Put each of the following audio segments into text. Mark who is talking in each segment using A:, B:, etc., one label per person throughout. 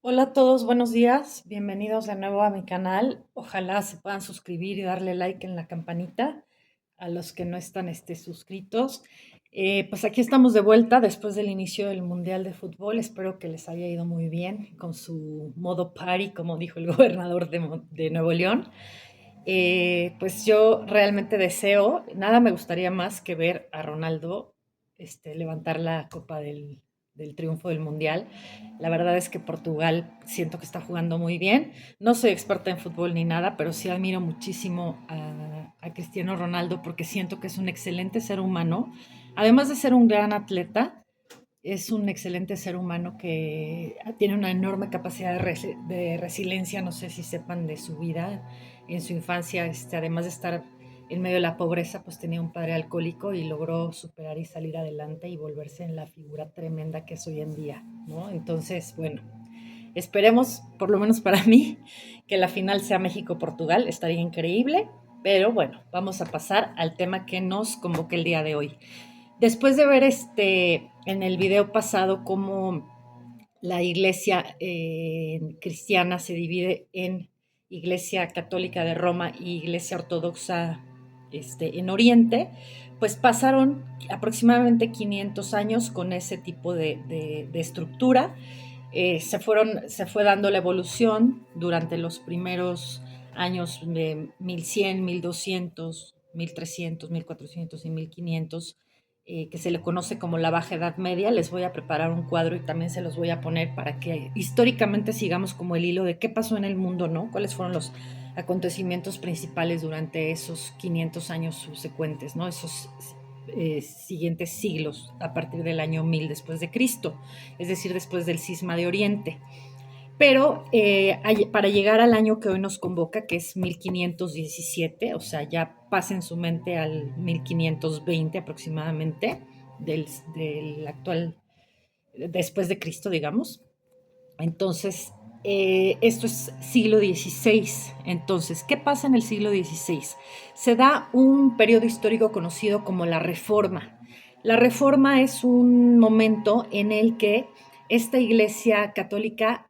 A: Hola a todos, buenos días. Bienvenidos de nuevo a mi canal. Ojalá se puedan suscribir y darle like en la campanita a los que no están suscritos. Pues aquí estamos de vuelta después del inicio del Mundial de Fútbol. Espero que les haya ido muy bien con su modo party, como dijo el gobernador de Nuevo León. Pues yo realmente deseo, nada me gustaría más que ver a Ronaldo levantar la copa del triunfo del Mundial. La verdad es que Portugal siento que está jugando muy bien. No soy experta en fútbol ni nada, pero sí admiro muchísimo a Cristiano Ronaldo porque siento que es un excelente ser humano. Además de ser un gran atleta, es un excelente ser humano que tiene una enorme capacidad de resiliencia. No sé si sepan de su vida en su infancia. Además de estar en medio de la pobreza, pues tenía un padre alcohólico y logró superar y salir adelante y volverse en la figura tremenda que es hoy en día, ¿no? Entonces, bueno, esperemos, por lo menos para mí, que la final sea México-Portugal. Estaría increíble. Pero bueno, vamos a pasar al tema que nos convoca el día de hoy. Después de ver en el video pasado cómo la iglesia cristiana se divide en iglesia católica de Roma y iglesia ortodoxa en Oriente, pues pasaron aproximadamente 500 años con ese tipo de estructura. Se fue dando la evolución durante los primeros años de 1100, 1200, 1300, 1400 y 1500, que se le conoce como la Baja Edad Media. Les voy a preparar un cuadro y también se los voy a poner para que históricamente sigamos como el hilo de qué pasó en el mundo, ¿no? Cuáles fueron los acontecimientos principales durante esos 500 años subsecuentes, ¿no? Esos siguientes siglos a partir del año 1000 después de Cristo, es decir, después del cisma de Oriente. Pero para llegar al año que hoy nos convoca, que es 1517, o sea, ya pasen su mente al 1520 aproximadamente del actual, después de Cristo, digamos. Entonces, esto es siglo XVI. Entonces, ¿qué pasa en el siglo XVI? Se da un periodo histórico conocido como la Reforma. La Reforma es un momento en el que esta iglesia católica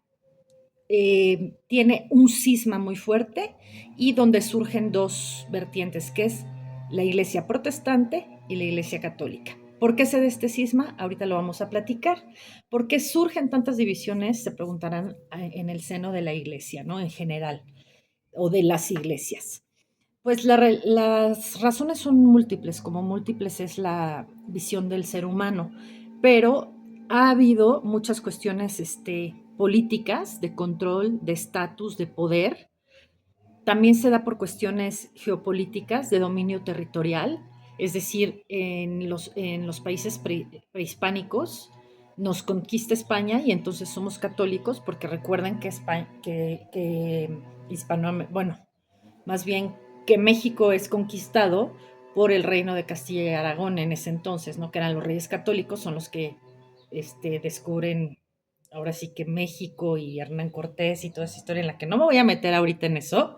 A: tiene un cisma muy fuerte y donde surgen dos vertientes, que es la iglesia protestante y la iglesia católica. ¿Por qué se da este cisma? Ahorita lo vamos a platicar. ¿Por qué surgen tantas divisiones? Se preguntarán en el seno de la iglesia, ¿no? En general, o de las iglesias. Pues las razones son múltiples, como múltiples es la visión del ser humano, pero ha habido muchas cuestiones políticas, de control, de estatus, de poder. También se da por cuestiones geopolíticas, de dominio territorial, es decir, en los países prehispánicos nos conquista España y entonces somos católicos porque recuerden que, bueno, más bien que México es conquistado por el reino de Castilla y Aragón en ese entonces, ¿no? Que eran los reyes católicos, son los que descubren ahora sí que México y Hernán Cortés y toda esa historia en la que no me voy a meter ahorita en eso,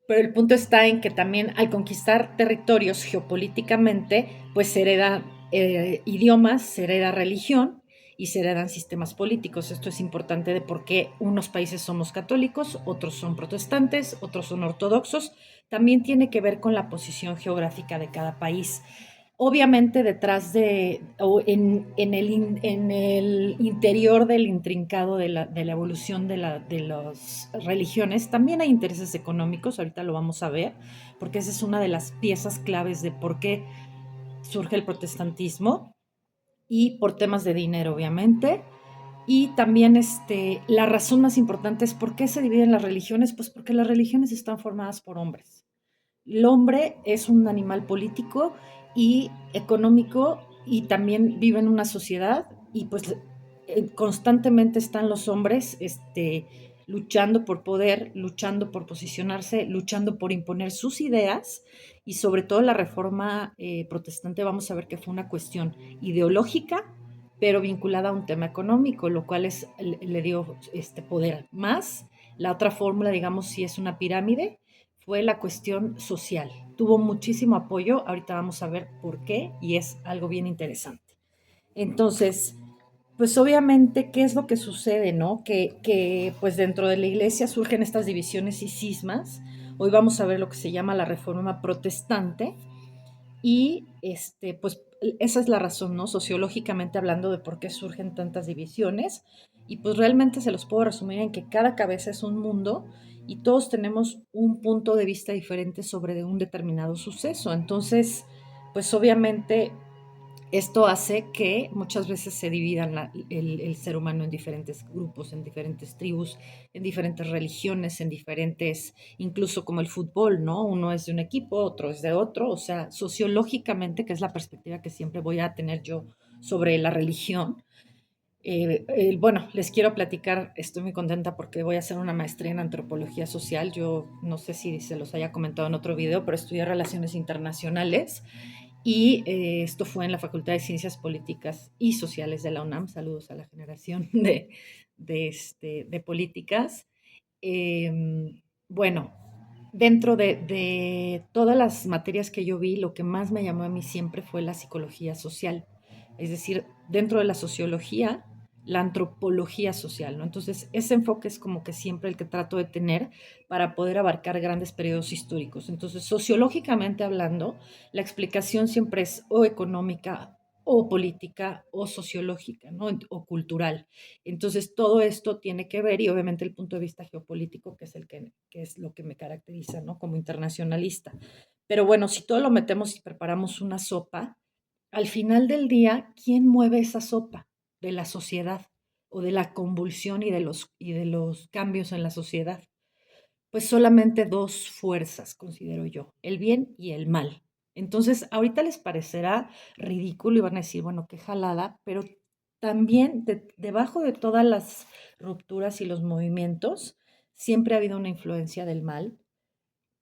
A: pero el punto está en que también al conquistar territorios geopolíticamente, pues se hereda idiomas, se hereda religión y se heredan sistemas políticos. Esto es importante de por qué unos países somos católicos, otros son protestantes, otros son ortodoxos. También tiene que ver con la posición geográfica de cada país. Obviamente detrás o en el interior del intrincado de la evolución de las religiones, también hay intereses económicos, ahorita lo vamos a ver, porque esa es una de las piezas claves de por qué surge el protestantismo y por temas de dinero, obviamente. Y también la razón más importante es por qué se dividen las religiones, pues porque las religiones están formadas por hombres. El hombre es un animal político y económico y también vive en una sociedad y pues constantemente están los hombres luchando por poder, luchando por posicionarse, luchando por imponer sus ideas y sobre todo la reforma protestante vamos a ver que fue una cuestión ideológica pero vinculada a un tema económico, lo cual le dio poder más. La otra fórmula, digamos, si es una pirámide, fue la cuestión social. Tuvo muchísimo apoyo, ahorita vamos a ver por qué y es algo bien interesante. Entonces, Pues obviamente, ¿qué es lo que sucede, no? Que pues dentro de la iglesia surgen estas divisiones y cismas. Hoy vamos a ver lo que se llama la reforma protestante y pues esa es la razón, ¿no? Sociológicamente hablando de por qué surgen tantas divisiones. Y pues realmente se los puedo resumir en que cada cabeza es un mundo y todos tenemos un punto de vista diferente sobre un determinado suceso. Entonces, pues obviamente esto hace que muchas veces se dividan el ser humano en diferentes grupos, en diferentes tribus, en diferentes religiones, en diferentes, incluso como el fútbol, ¿no? Uno es de un equipo, otro es de otro, o sea, sociológicamente, que es la perspectiva que siempre voy a tener yo sobre la religión. Bueno, les quiero platicar, estoy muy contenta porque voy a hacer una maestría en antropología social. Yo no sé si se los haya comentado en otro video, pero estudié relaciones internacionales y esto fue en la Facultad de Ciencias Políticas y Sociales de la UNAM. Saludos a la generación de políticas. Bueno, dentro de todas las materias que yo vi, lo que más me llamó a mí siempre fue la psicología social. Es decir, dentro de la sociología, la antropología social, ¿no? Entonces, ese enfoque es como que siempre el que trato de tener para poder abarcar grandes periodos históricos. Entonces, sociológicamente hablando, la explicación siempre es o económica o política o sociológica, ¿no? O cultural. Entonces, todo esto tiene que ver, y obviamente el punto de vista geopolítico, que es, que es lo que me caracteriza, ¿no? Como internacionalista. Pero bueno, si todo lo metemos y preparamos una sopa, al final del día, ¿quién mueve esa sopa? De la sociedad o de la convulsión y de los cambios en la sociedad. Pues solamente dos fuerzas, considero yo, el bien y el mal. Entonces, ahorita les parecerá ridículo y van a decir, bueno, qué jalada, pero también debajo de todas las rupturas y los movimientos, siempre ha habido una influencia del mal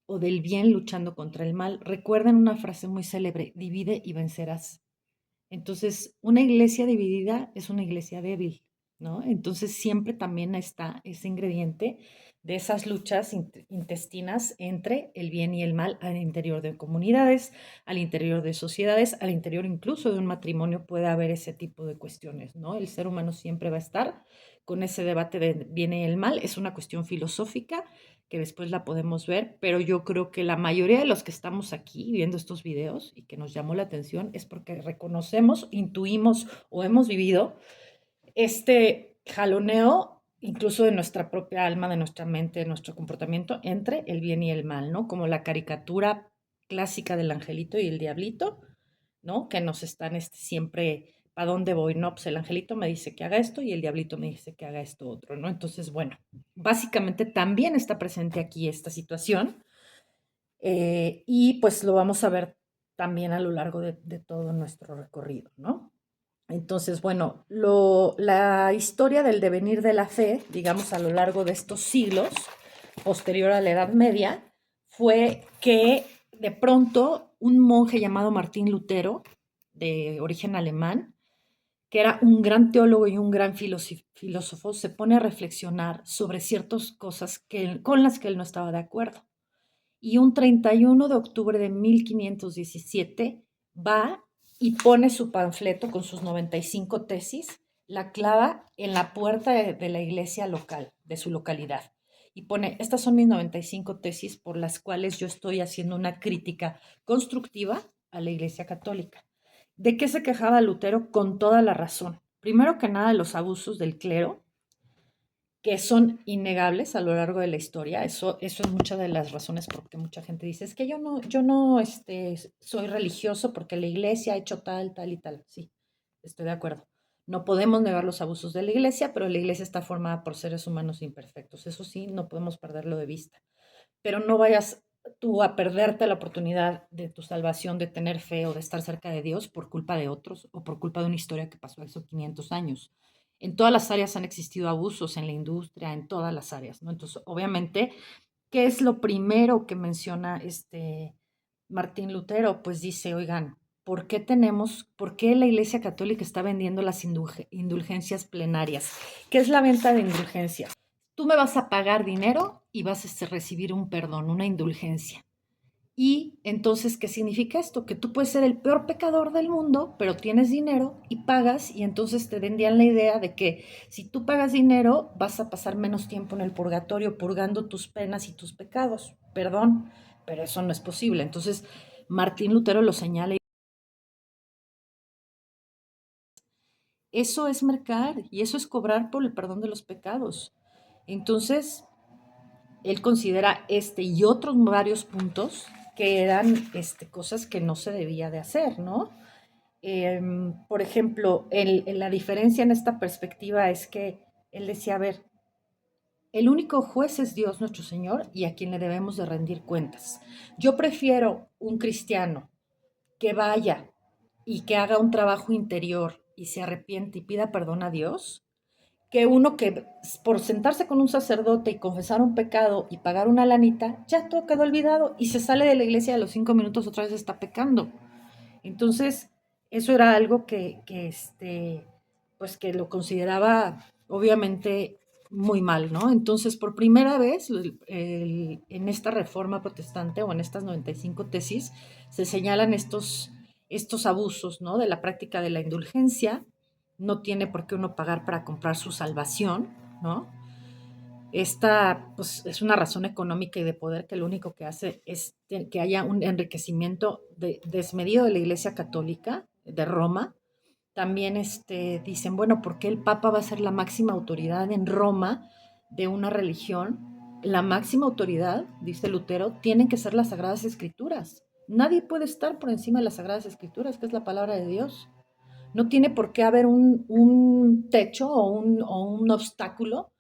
A: o del bien luchando contra el mal. Recuerden una frase muy célebre, divide y vencerás. Entonces, una iglesia dividida es una iglesia débil, ¿no? Entonces, siempre también está ese ingrediente de esas luchas intestinas entre el bien y el mal al interior de comunidades, al interior de sociedades, al interior incluso de un matrimonio puede haber ese tipo de cuestiones, ¿no? El ser humano siempre va a estar con ese debate de bien y el mal. Es una cuestión filosófica que después la podemos ver, pero yo creo que la mayoría de los que estamos aquí viendo estos videos y que nos llamó la atención es porque reconocemos, intuimos o hemos vivido este jaloneo incluso de nuestra propia alma, de nuestra mente, de nuestro comportamiento entre el bien y el mal, ¿no? Como la caricatura clásica del angelito y el diablito, ¿no? Que nos están siempre, ¿para dónde voy? No, pues el angelito me dice que haga esto y el diablito me dice que haga esto otro, ¿no? Entonces, bueno, básicamente también está presente aquí esta situación y pues lo vamos a ver también a lo largo de todo nuestro recorrido, ¿no? Entonces, bueno, la historia del devenir de la fe, digamos, a lo largo de estos siglos, posterior a la Edad Media, fue que de pronto un monje llamado Martín Lutero, de origen alemán, que era un gran teólogo y un gran filósofo, se pone a reflexionar sobre ciertas cosas con las que él no estaba de acuerdo. Y un 31 de octubre de 1517 va y pone su panfleto con sus 95 tesis, la clava en la puerta de la iglesia local, de su localidad. Y pone, estas son mis 95 tesis por las cuales yo estoy haciendo una crítica constructiva a la iglesia católica. ¿De qué se quejaba Lutero? Con toda la razón. Primero que nada, los abusos del clero, que son innegables a lo largo de la historia. Eso es muchas de las razones por que mucha gente dice, es que yo no soy religioso porque la iglesia ha hecho tal, tal y tal. Sí, estoy de acuerdo. No podemos negar los abusos de la iglesia, pero la iglesia está formada por seres humanos imperfectos. Eso sí, no podemos perderlo de vista. Pero no vayas tú a perderte la oportunidad de tu salvación, de tener fe o de estar cerca de Dios por culpa de otros o por culpa de una historia que pasó hace 500 años. En todas las áreas han existido abusos, en la industria, en todas las áreas, ¿no? Entonces, obviamente, ¿qué es lo primero que menciona Martín Lutero? Pues dice, oigan, por qué la Iglesia Católica está vendiendo las indulgencias plenarias? ¿Qué es la venta de indulgencias? Tú me vas a pagar dinero y vas a recibir un perdón, una indulgencia. Y entonces, ¿qué significa esto? Que tú puedes ser el peor pecador del mundo, pero tienes dinero y pagas, y entonces te vendían la idea de que si tú pagas dinero, vas a pasar menos tiempo en el purgatorio purgando tus penas y tus pecados. Perdón, pero eso no es posible. Entonces, Martín Lutero lo señala. Eso es mercar y eso es cobrar por el perdón de los pecados. Entonces, él considera este y otros varios puntos que eran cosas que no se debía de hacer, ¿no? Por ejemplo, la diferencia en esta perspectiva es que él decía, a ver, el único juez es Dios nuestro Señor y a quien le debemos de rendir cuentas. Yo prefiero un cristiano que vaya y que haga un trabajo interior y se arrepiente y pida perdón a Dios, que uno que por sentarse con un sacerdote y confesar un pecado y pagar una lanita, ya todo quedó olvidado y se sale de la iglesia a los 5 minutos otra vez está pecando. Entonces, eso era algo pues que lo consideraba obviamente muy mal, ¿no? Entonces, por primera vez, en esta reforma protestante o en estas 95 tesis, se señalan estos abusos, ¿no? De la práctica de la indulgencia. No tiene por qué uno pagar para comprar su salvación, ¿no? Esta pues, es una razón económica y de poder que lo único que hace es que haya un enriquecimiento desmedido de la Iglesia Católica de Roma. También dicen, bueno, ¿por qué el Papa va a ser la máxima autoridad en Roma de una religión? La máxima autoridad, dice Lutero, tienen que ser las Sagradas Escrituras. Nadie puede estar por encima de las Sagradas Escrituras, que es la palabra de Dios. No tiene por qué haber un techo o un obstáculo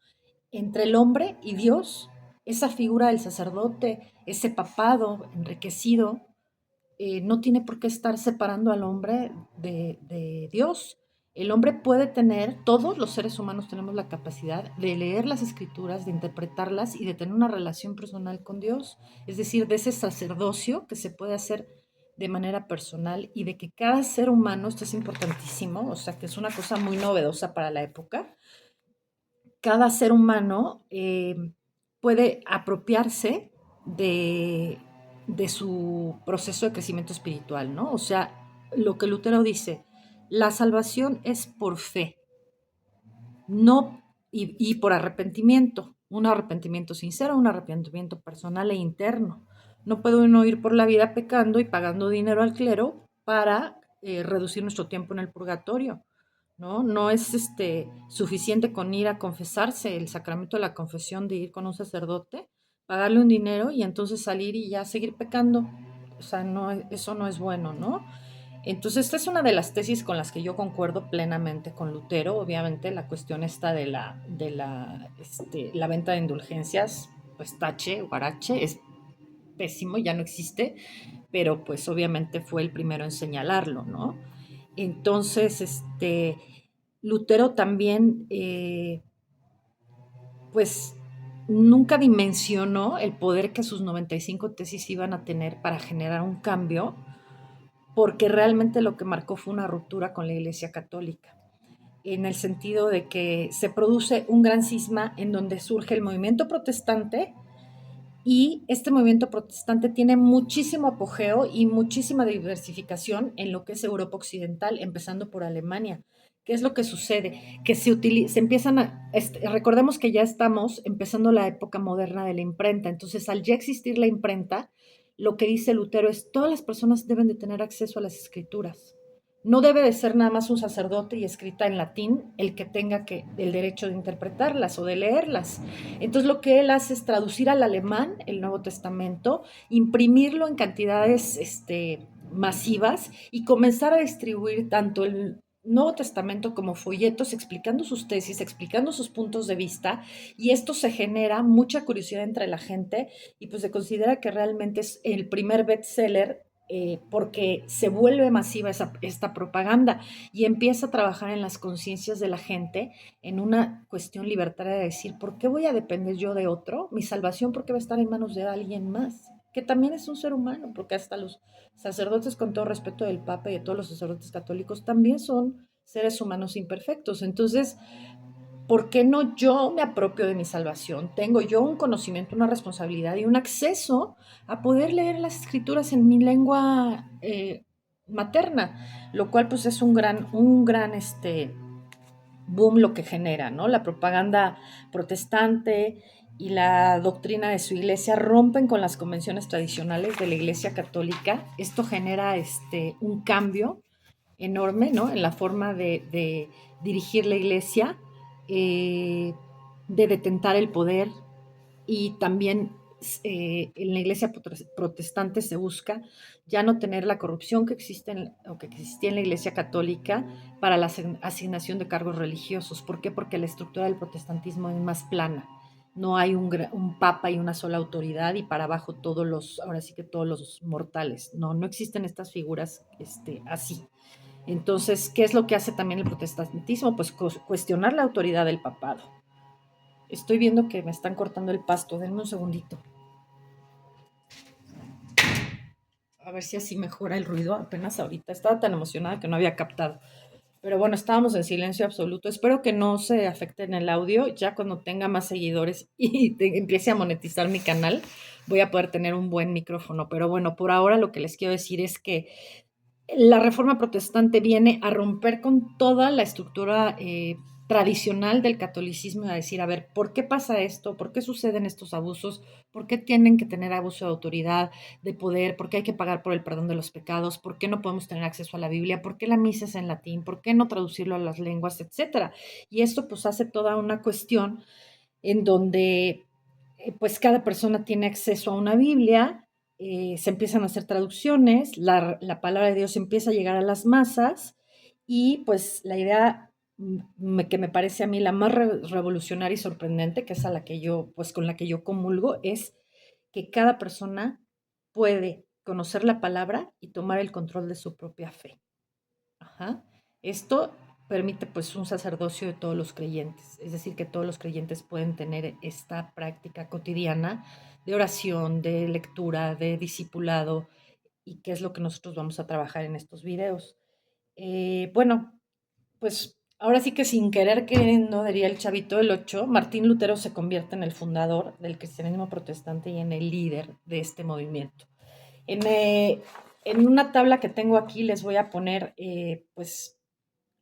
A: entre el hombre y Dios. Esa figura del sacerdote, ese papado enriquecido, no tiene por qué estar separando al hombre de Dios. El hombre puede tener, todos los seres humanos tenemos la capacidad de leer las escrituras, de interpretarlas y de tener una relación personal con Dios. Es decir, de ese sacerdocio que se puede hacer de manera personal y de que cada ser humano, esto es importantísimo, o sea que es una cosa muy novedosa para la época, cada ser humano puede apropiarse de, de su proceso de crecimiento espiritual, ¿no? O sea, lo que Lutero dice, la salvación es por fe, no y por arrepentimiento, un arrepentimiento sincero, un arrepentimiento personal e interno. No puede uno ir por la vida pecando y pagando dinero al clero para reducir nuestro tiempo en el purgatorio. ¿No? No es suficiente con ir a confesarse, el sacramento de la confesión, de ir con un sacerdote, pagarle un dinero y entonces salir y ya seguir pecando. O sea, no, eso no es bueno, ¿no? Entonces, esta es una de las tesis con las que yo concuerdo plenamente con Lutero. Obviamente, la cuestión esta la venta de indulgencias, pues tache, guarache, es pésimo, ya no existe, pero pues obviamente fue el primero en señalarlo, ¿no? Entonces, Lutero también, pues, nunca dimensionó el poder que sus 95 tesis iban a tener para generar un cambio, porque realmente lo que marcó fue una ruptura con la Iglesia Católica, en el sentido de que se produce un gran cisma en donde surge el movimiento protestante y este movimiento protestante tiene muchísimo apogeo y muchísima diversificación en lo que es Europa Occidental, empezando por Alemania. ¿Qué es lo que sucede? Que se empiezan recordemos que ya estamos empezando la época moderna de la imprenta, entonces al ya existir la imprenta, lo que dice Lutero es todas las personas deben de tener acceso a las escrituras. No debe de ser nada más un sacerdote y escrita en latín el que tenga el derecho de interpretarlas o de leerlas. Entonces lo que él hace es traducir al alemán el Nuevo Testamento, imprimirlo en cantidades masivas y comenzar a distribuir tanto el Nuevo Testamento como folletos explicando sus tesis, explicando sus puntos de vista, y esto se genera mucha curiosidad entre la gente y pues se considera que realmente es el primer bestseller porque se vuelve masiva esta propaganda y empieza a trabajar en las conciencias de la gente en una cuestión libertaria de decir, ¿por qué voy a depender yo de otro? Mi salvación, ¿por qué va a estar en manos de alguien más? Que también es un ser humano, porque hasta los sacerdotes, con todo respeto del Papa y de todos los sacerdotes católicos, también son seres humanos imperfectos. Entonces, ¿por qué no yo me apropio de mi salvación? Tengo yo un conocimiento, una responsabilidad y un acceso a poder leer las escrituras en mi lengua materna, lo cual pues es un gran boom lo que genera, ¿no? La propaganda protestante y la doctrina de su iglesia rompen con las convenciones tradicionales de la iglesia católica. Esto genera un cambio enorme, ¿no? En la forma de dirigir la iglesia, eh, de detentar el poder y también en la iglesia protestante se busca ya no tener la corrupción que existe o que existía en la iglesia católica para la asignación de cargos religiosos. ¿Por qué? Porque la estructura del protestantismo es más plana. No hay un papa y una sola autoridad y para abajo ahora sí que todos los mortales. No, no existen estas figuras así. Entonces, ¿qué es lo que hace también el protestantismo? Pues cuestionar la autoridad del papado. Estoy viendo que me están cortando el pasto, denme un segundito. A ver si así mejora el ruido, apenas ahorita. Estaba tan emocionada que no había captado. Pero bueno, estábamos en silencio absoluto. Espero que no se afecte en el audio. Ya cuando tenga más seguidores y empiece a monetizar mi canal, voy a poder tener un buen micrófono. Pero bueno, por ahora lo que les quiero decir es que la reforma protestante viene a romper con toda la estructura tradicional del catolicismo y a decir, a ver, ¿por qué pasa esto? ¿Por qué suceden estos abusos? ¿Por qué tienen que tener abuso de autoridad, de poder? ¿Por qué hay que pagar por el perdón de los pecados? ¿Por qué no podemos tener acceso a la Biblia? ¿Por qué la misa es en latín? ¿Por qué no traducirlo a las lenguas, etcétera? Y esto pues hace toda una cuestión en donde pues cada persona tiene acceso a una Biblia, se empiezan a hacer traducciones, la palabra de Dios empieza a llegar a las masas y pues la idea que me parece a mí la más revolucionaria y sorprendente, que es a la que yo, pues con la que yo comulgo, es que cada persona puede conocer la palabra y tomar el control de su propia fe. Ajá. Esto permite pues un sacerdocio de todos los creyentes, es decir, que todos los creyentes pueden tener esta práctica cotidiana de oración, de lectura, de discipulado, y qué es lo que nosotros vamos a trabajar en estos videos. Bueno, pues ahora sí que sin querer queriendo, diría el Chavito del Ocho, Martín Lutero se convierte en el fundador del cristianismo protestante y en el líder de este movimiento. En, eh, en una tabla que tengo aquí les voy a poner pues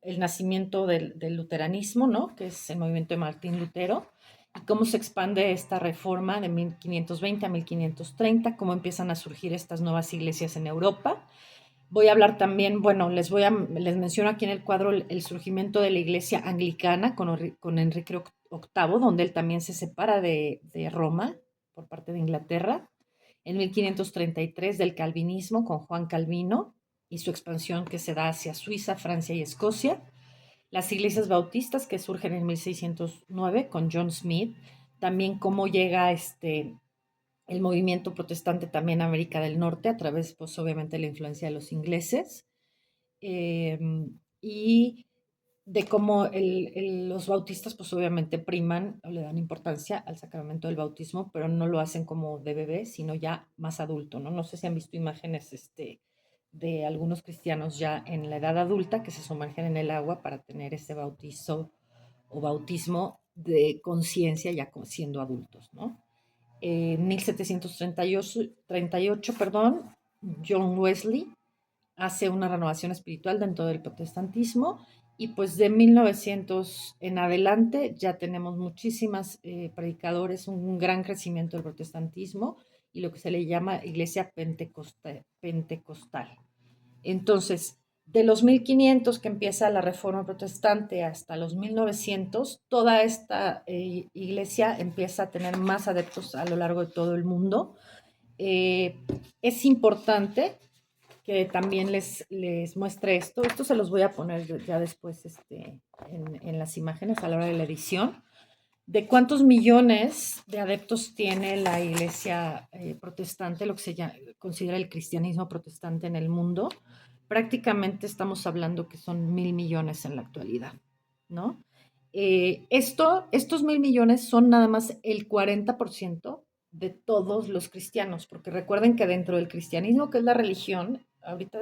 A: el nacimiento del luteranismo, ¿no? Que es el movimiento de Martín Lutero, y cómo se expande esta reforma de 1520 a 1530, cómo empiezan a surgir estas nuevas iglesias en Europa. Voy a hablar también, bueno, les menciono aquí en el cuadro el surgimiento de la iglesia anglicana con Enrique VIII, donde él también se separa de Roma por parte de Inglaterra. En 1533 del calvinismo con Juan Calvino y su expansión que se da hacia Suiza, Francia y Escocia. Las iglesias bautistas que surgen en 1609 con John Smith. También cómo llega el movimiento protestante también a América del Norte a través, pues obviamente, de la influencia de los ingleses. Eh, y de cómo los bautistas, pues obviamente priman o le dan importancia al sacramento del bautismo, pero no lo hacen como de bebé, sino ya más adulto, ¿no? No sé si han visto imágenes de algunos cristianos ya en la edad adulta que se sumergen en el agua para tener ese bautizo o bautismo de conciencia ya siendo adultos, ¿no? En 1738, perdón, John Wesley hace una renovación espiritual dentro del protestantismo y pues de 1900 en adelante ya tenemos muchísimas predicadores, un gran crecimiento del protestantismo y lo que se le llama iglesia pentecostal. Entonces, de los 1500 que empieza la reforma protestante hasta los 1900, toda esta iglesia empieza a tener más adeptos a lo largo de todo el mundo. Es importante que también les muestre esto. Esto se los voy a poner ya después en las imágenes a la hora de la edición. De cuántos millones de adeptos tiene la iglesia protestante, lo que considera el cristianismo protestante en el mundo. Prácticamente estamos hablando que son 1.000 millones en la actualidad, ¿no? Estos 1.000 millones son nada más el 40% de todos los cristianos, porque recuerden que dentro del cristianismo, que es la religión, ahorita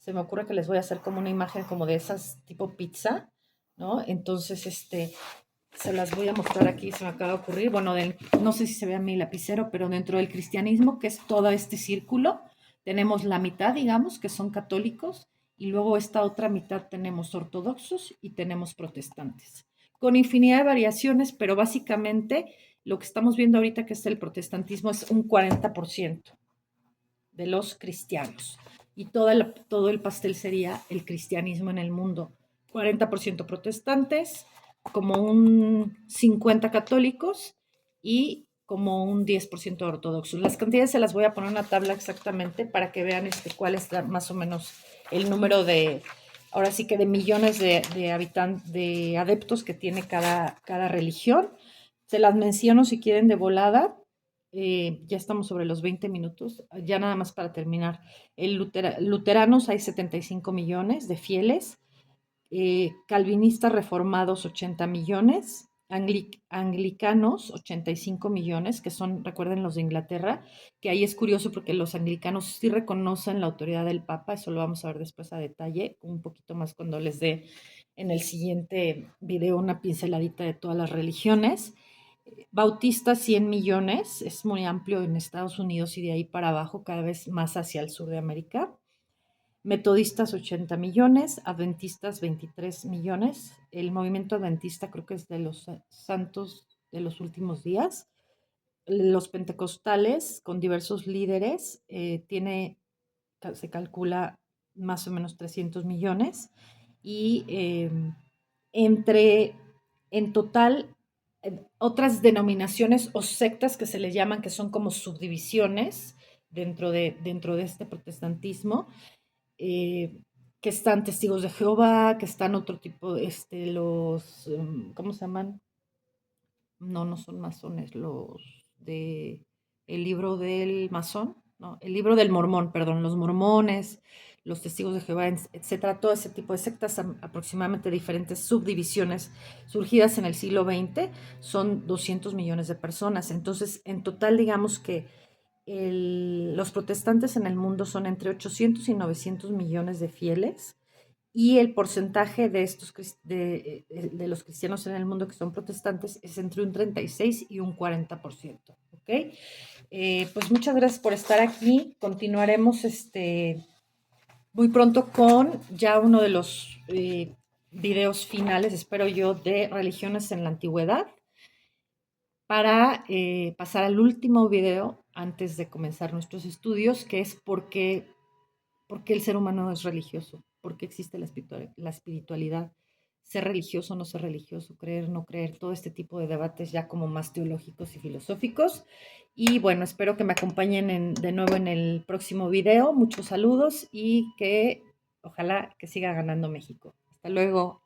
A: se me ocurre que les voy a hacer como una imagen como de esas tipo pizza, ¿no? Entonces, se las voy a mostrar aquí, se me acaba de ocurrir. Bueno, no sé si se ve a mi lapicero, pero dentro del cristianismo, que es todo este círculo, tenemos la mitad, digamos, que son católicos, y luego esta otra mitad tenemos ortodoxos y tenemos protestantes, con infinidad de variaciones, pero básicamente lo que estamos viendo ahorita, que es el protestantismo, es un 40% de los cristianos. Y todo el pastel sería el cristianismo en el mundo. 40% protestantes, como un 50% católicos y como un 10% ortodoxos. Las cantidades se las voy a poner en una tabla exactamente para que vean cuál es más o menos el número de, ahora sí que de millones de habitantes, de adeptos que tiene cada religión. Se las menciono si quieren de volada. Ya estamos sobre los 20 minutos. Ya nada más para terminar. Luteranos hay 75 millones de fieles. Calvinistas reformados 80 millones. Anglicanos 85 millones, que son, recuerden, los de Inglaterra, que ahí es curioso porque los anglicanos sí reconocen la autoridad del Papa, eso lo vamos a ver después a detalle, un poquito más cuando les dé en el siguiente video una pinceladita de todas las religiones. Bautistas 100 millones, es muy amplio en Estados Unidos y de ahí para abajo, cada vez más hacia el sur de América. Metodistas 80 millones, adventistas 23 millones. El movimiento adventista creo que es de los santos de los últimos días. Los pentecostales con diversos líderes se calcula más o menos 300 millones y entre, en total, otras denominaciones o sectas que se le llaman, que son como subdivisiones dentro de este protestantismo, eh, que están testigos de Jehová, que están otro tipo, ¿cómo se llaman? No son masones, los de el libro del masón, no, el libro del mormón, perdón, los mormones, los testigos de Jehová, etcétera, todo ese tipo de sectas, aproximadamente diferentes subdivisiones surgidas en el siglo XX, son 200 millones de personas. Entonces, en total, digamos que los protestantes en el mundo son entre 800 y 900 millones de fieles, y el porcentaje de los cristianos en el mundo que son protestantes es entre un 36 y un 40%. ¿Ok? Pues muchas gracias por estar aquí. Continuaremos muy pronto con ya uno de los videos finales, espero yo, de religiones en la antigüedad, para pasar al último video antes de comenzar nuestros estudios, que es por qué el ser humano es religioso, por qué existe la espiritualidad, ser religioso o no ser religioso, creer o no creer, todo este tipo de debates ya como más teológicos y filosóficos. Y bueno, espero que me acompañen de nuevo en el próximo video. Muchos saludos y que ojalá que siga ganando México. Hasta luego.